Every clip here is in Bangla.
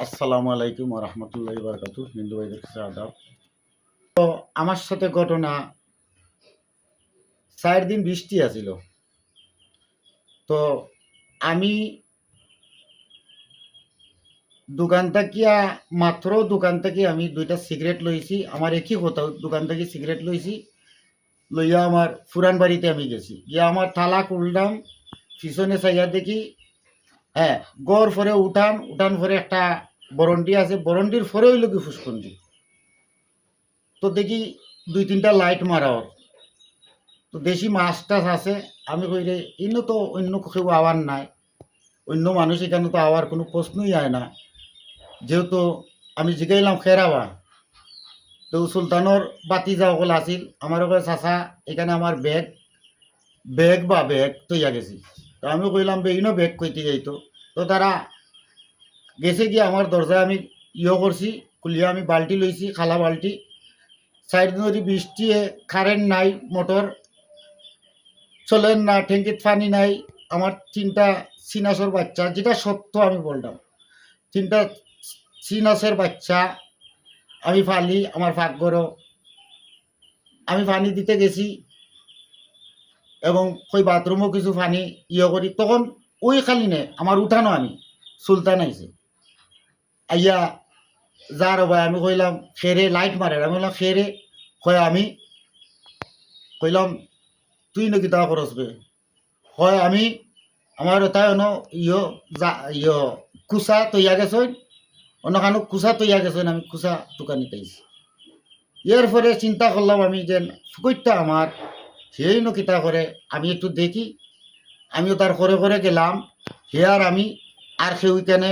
আসসালামু আলাইকুম ওয়া রাহমাতুল্লাহি ওয়া বারাকাতুহু। হিন্দু ভাইদের কাছে আদাব। তো আমার সাথে ঘটনা ৪ দিন বৃষ্টি আছিল। তো আমি দোকান থেকে আমি 2টা সিগারেট লইছি। আমার একই কথা, দোকান থেকে সিগারেট লইছি, লইয়া আমার ফুরান বাড়িতে আমি গেছি। গিয়া আমার থালা খুললাম, পিছনে চাইয়া দেখি গড় ফরে উঠান ফরে একটা বরন্ডি আছে, বরন্ডির ফরে হইল কি ফুসকুন্ডি। তো দেখি 2-3টা লাইট মারা ওর। তো দেশি মাছ টাছ আছে। আমি কই রে ইনো তো অন্য কেউ আওয়ার নাই, অন্য মানুষ এখানে তো আওয়ার কোনো প্রশ্নই আয় না। যেহেতু আমি জিগাইলাম খেরাবা, তো সুলতানোর বাতি যা সকল আছিল, আমার ওখানে চাচা এখানে আমার ব্যাগ তৈয়া গেছি। তো আমি কইলাম ইনো ব্যাগ কইতে যাইতো। তো তারা গেছে গিয়ে আমার দরজায় আমি করছি, খুলিয়া আমি বালতি লইছি, খালা বালতি। 4 দিন ধরে বৃষ্টি, কারেন্ট নাই, মোটর চলেন না, ট্যাঙ্কিত পানি নাই। আমার 3টা সিনাসর বাচ্চা, যেটা সত্য আমি বললাম, 3টা সিনাসের বাচ্চা আমি ফালি আমার পাকঘরও। আমি পানি দিতে গেছি এবং ওই বাথরুমও কিছু পানি করি। তখন ওই খালি নে আমার উঠানো আমি সুলতান আইছে আইয়া যার ভাই। আমি কইলাম খেরে লাইট মারে, আমি কইলাম খেরে কয়, আমি কইলাম তুই নাকি তা করসবে, হয় আমি আমার তাই কুচা তৈয়া গেছেন, অন্যখানো কুচা তৈয়া গেছেন, আমি কুচা দোকানি পাইছি। এর পরে চিন্তা করলাম আমি যে ফুকইটা আমার সেই নকিতা করে, আমি একটু দেখি। আমিও তার করে গেলাম। হেয়ার আমি আর সে উইকেনে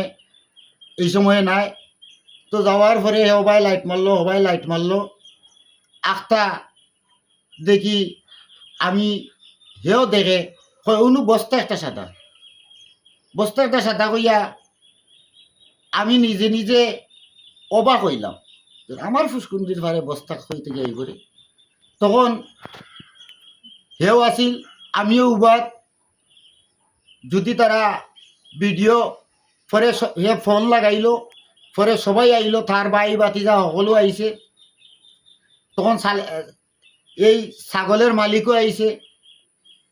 এই সময়ে নাই। তো যাওয়ার পরে হবাই লাইট মারলো আখটা দেখি আমি, হেও দেখে অনু বস্তা একটা সাদা কইয়া আমি নিজে অবাক হইলাম, আমার ফুসকুন্দির ভারে বস্তা হইতে যাই করে। তখন হেও আসিল, আমিও উবাদ। যদি তারা ভিডিও পরে হে ফোন লাগাইলো, পরে সবাই আইলো, তার বাই বাতিজা সকলো আইছে। তখন এই ছাগলের মালিকও আইছে,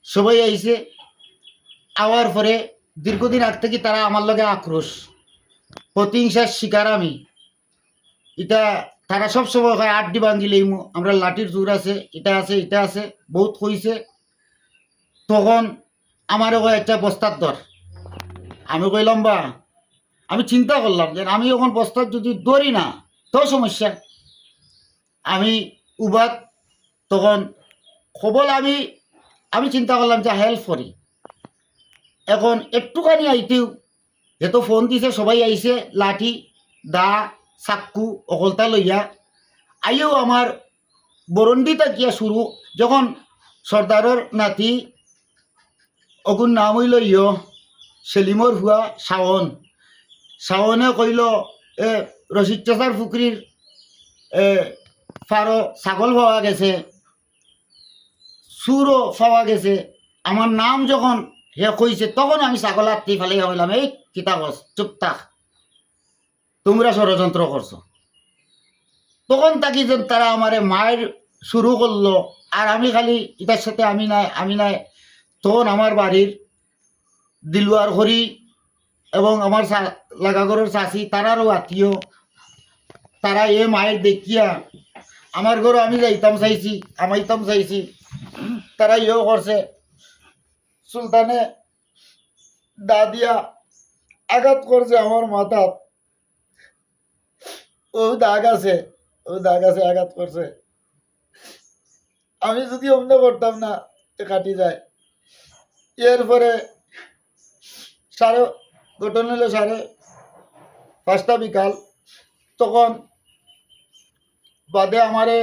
সবাই আইছে। আওয়ার পরে দীর্ঘদিন আগ থেকে তারা আমার লগে আক্রোশ, প্রতিহিংসার শিকার আমি। এটা তারা সব সময় হয় আড্ডি ভাঙ্গিলেই আমরা লাঠির জোর আছে, এটা আছে বহুত কইছে। তখন আমারও একটা বস্তার দর। আমি কইলাম বা, আমি চিন্তা করলাম যে আমি যখন বস্তার যদি ধরি না তো সমস্যা। আমি উবাদ তখন খবল আমি চিন্তা করলাম যে হেল্প করি। এখন একটুখানি আইতেও যেহেতু ফোন দিছে, সবাই আইছে, লাঠি দা চাক্কু অকলতা লইয়া আইও আমার বরন্ডিটা গিয়া শুরু। যখন সর্দারর নাতি অগুন নাম হইল সেলিমর হুয়া শাওনে কইল রশিদ চাষার পুকুরির ফারো ছাগল পাওয়া গেছে, সুরও পাওয়া গেছে। আমার নাম যখন হে কইছে, তখন আমি ছাগল আত্মি ফেলে হইলাম, এই কিতাবস চুপ থাক, তোমরা ষড়যন্ত্র করছো। তখন তাকি যে তারা আমারে মায়ের শুরু করলো, আর আমি খালি এটার সাথে আমি নাই। তখন আমার বাড়ির দিলুয়ার হরি এবং আমার লাগাগরের চাষি, তারারও আত্মীয়, তারা মায়ের দেখিয়া আমার ঘরে আমি আমাইতাম চাইছি, তারা করছে। সুলতানে দা দিয়া আঘাত করছে আমার মাথা, ও দাগ আছে আঘাত করছে। আমি যদি অন্য করতাম না কাটি যায়। এরপরে ঘটনা হলো 5:30 বিকাল। তখন বাদে আমারে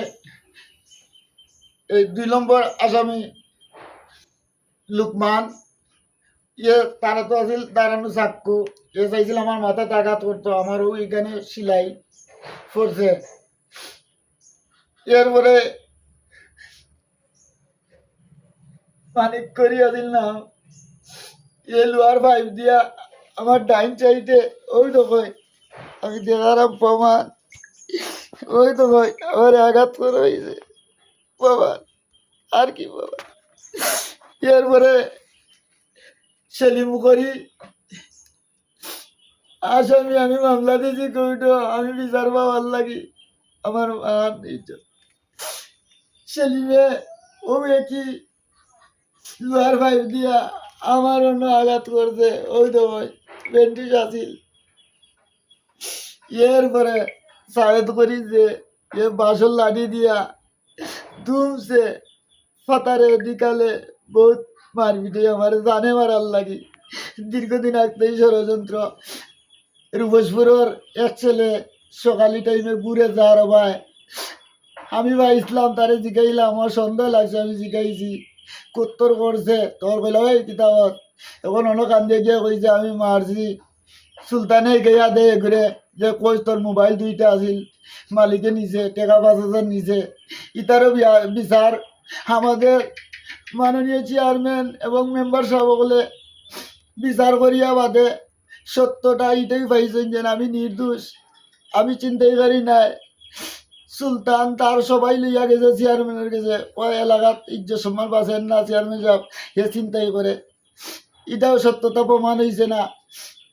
এই 2 নম্বর আসামি লুকমান, তারা তো আছিল দাঁড়ানো চাক্কু, চাইছিল আমার মাথাতে আঘাত করতো, আমারও এখানে সিলাই পড়ছে। এরপরে মানিক করিয়া দিলাম এ লোয়ার পাইপ দিয়া আমার ডাইন চাইতে ওই তো কই আমি দেখারাম প্রমাণ ওই তো কই আমার আঘাত করে হয়েছে বাবা আর কি বাবা এরপরে সেলিম করি আসামি আমি মামলা দিয়েছি কইটো আমি বিচার পাওয়ার লাগি আমার সেলিমে ও কি লোহার পাইপ দিয়া আমার অন্য আঘাত করছে ওই তো ওই বেন্টিস আছিল এরপরে সাহেদ করি যে এ বাসর লাঠি দিয়া ধুমছে ফাতারে দিকালে বহুত মারপিটে আমার জানে মারার লাগি দীর্ঘদিন আগতেই ষড়যন্ত্র রূপসপুরের এক ছেলে সকালি টাইমে ঘুরে যাওয়ার ভাই আমি ভাই ইসলাম তারে জিগাইলাম আমার সন্দেহ লাগছে আমি জিগাইছি কোত্তর করছে তোর কইলা ভাই কিতাবত এখন অনেক কান্দে গিয়ে কইছে আমি মারছি সুলতানে গিয়া দে ঘুরে যে কই তোর মোবাইল দুইটা আছিল মালিকে নিছে টাকা 5,000 নিছে ইতারও বিচার আমাদের মাননীয় চেয়ারম্যান এবং মেম্বার সাহেব বলে বিচার করিয়া বাদে সত্যটা এটাই পাইছেন যে আমি নির্দোষ আমি চিন্তাই করি নাই সুলতান তার সবাই লইয়া গেছে চেয়ারম্যানের কাছে ওই এলাকার ইজ্জত সম্মান পাচ্ছেন না চেয়ারম্যান সাহেব এ চিন্তাই করে এটাও সত্যতা প্রমাণ হয়েছে না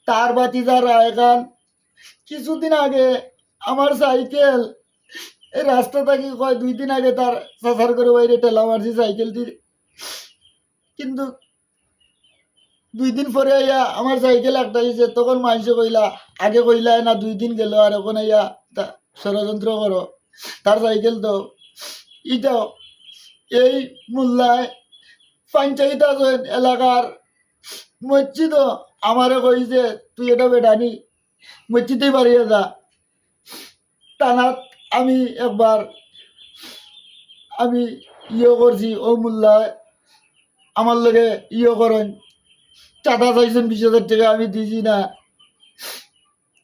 তার বাতি যারা এখন কিছুদিন আগে আমার সাইকেল এই রাস্তা থাকি কয় 2 দিন আগে তার চাচার করে বাইরে ঠেলা মারছি সাইকেলটি কিন্তু 2 দিন পরে আইয়া আমার সাইকেল একটা হয়েছে তখন মানুষে কইলা আগে কইলা না 2 দিন গেল আর এখন আইয়া ষড়যন্ত্র করো তার সাইকেল তো এটাও এই মোল্লায় পঞ্চায়েত আছেন এলাকার মসজিদও আমারে কইছে তুই এটা বেটানি মসজিদেই বাড়িয়ে যা টানাত আমি একবার আমি করছি ও মোল্লায় আমার লগে করেন চাঁদা চাইছেন 20,000 টাকা আমি দিছি না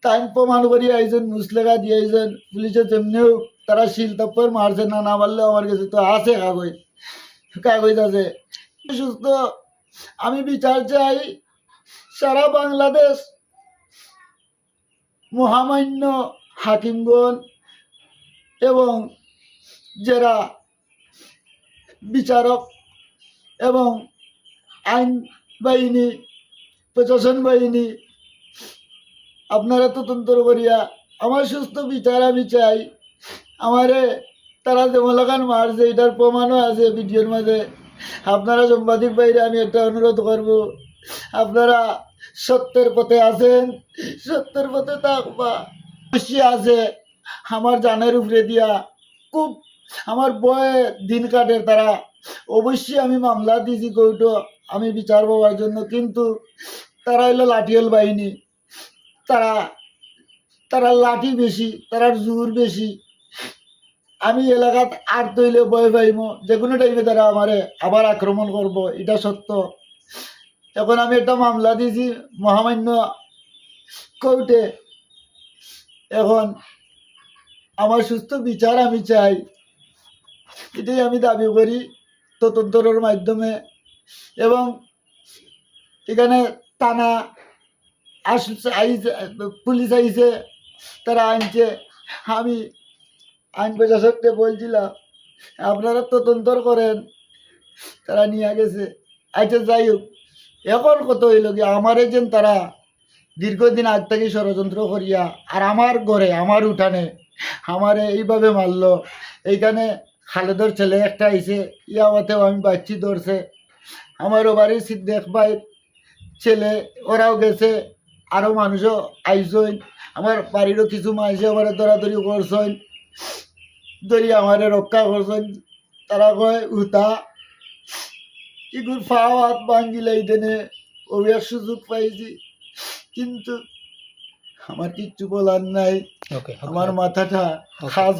টাইম প্রমাণ করি আইছেন মুসলেগা দিয়ে আইছেন পুলিশে তেমনিও তারা শিল তাপ্পর মারছে না না মারলেও আমার কাছে তো আছে কাগজ কাগজ আছে সুস্থ আমি বিচার চাই সারা বাংলাদেশ মহামান্য হাকিমগণ এবং যারা বিচারক এবং আইন বাহিনী প্রশাসন বাহিনী আপনারা তদন্ত করিয়া আমার সুস্থ বিচার আমি চাই আমারে তারা যেমন লাগান মারছে এটার প্রমাণও আছে ভিডিওর মাঝে আপনারা সাংবাদিক বাইরে আমি একটা অনুরোধ করব আপনারা সত্যের পথে আছেন সত্যের পথে থাকবা খুশি আছে আমার জানের উপরে দিয়া খুব আমার বয়ে দিন কাটে তারা অবশ্যই আমি মামলা দিয়েছি কৌটো আমি বিচার পাওয়ার জন্য কিন্তু তারা হলো লাঠিয়াল বাহিনী তারা তারা লাঠি বেশি তারার জোর বেশি আমি এলাকাত আর তৈলে ভয় পাইম যে কোনো টাইমে তারা আমারে আবার আক্রমণ করব এটা সত্য এখন আমি একটা মামলা দিয়েছি মহামান্য কোর্টে এখন আমার সুস্থ বিচার আমি চাই এটাই আমি দাবি করি তদন্তের মাধ্যমে এবং এখানে থানা পুলিশ আইছে তারা আনছে আমি আইন প্রশাসককে বলছিলাম আপনারা তদন্ত করেন তারা নিয়ে গেছে আচ্ছা যাই হোক এখন কত হইল কি আমারে যেন তারা দীর্ঘদিন আগ থেকে ষড়যন্ত্র করিয়া আর আমার ঘরে আমার উঠানে আমারে এইভাবে মারলো এইখানে খালেদর ছেলে একটা আইছে ইয়াওয়াতেও আমি বাচ্চি ধরছে আমারও বাড়ির সিদ্দেক ভাই ছেলে ওরাও গেছে আরও মানুষও আইসইন আমার বাড়িরও কিছু মানুষ আমার দৌড়াদৌড়ি করছেন ধরি আমার রক্ষা করছেন তারা কয় উতা এগুলো পাও হাত ভাঙ্গিলাই দেনে ওর সুযোগ পাইছি কিন্তু আমার কিচ্ছু বলার নাই আমার মাথাটা কাজ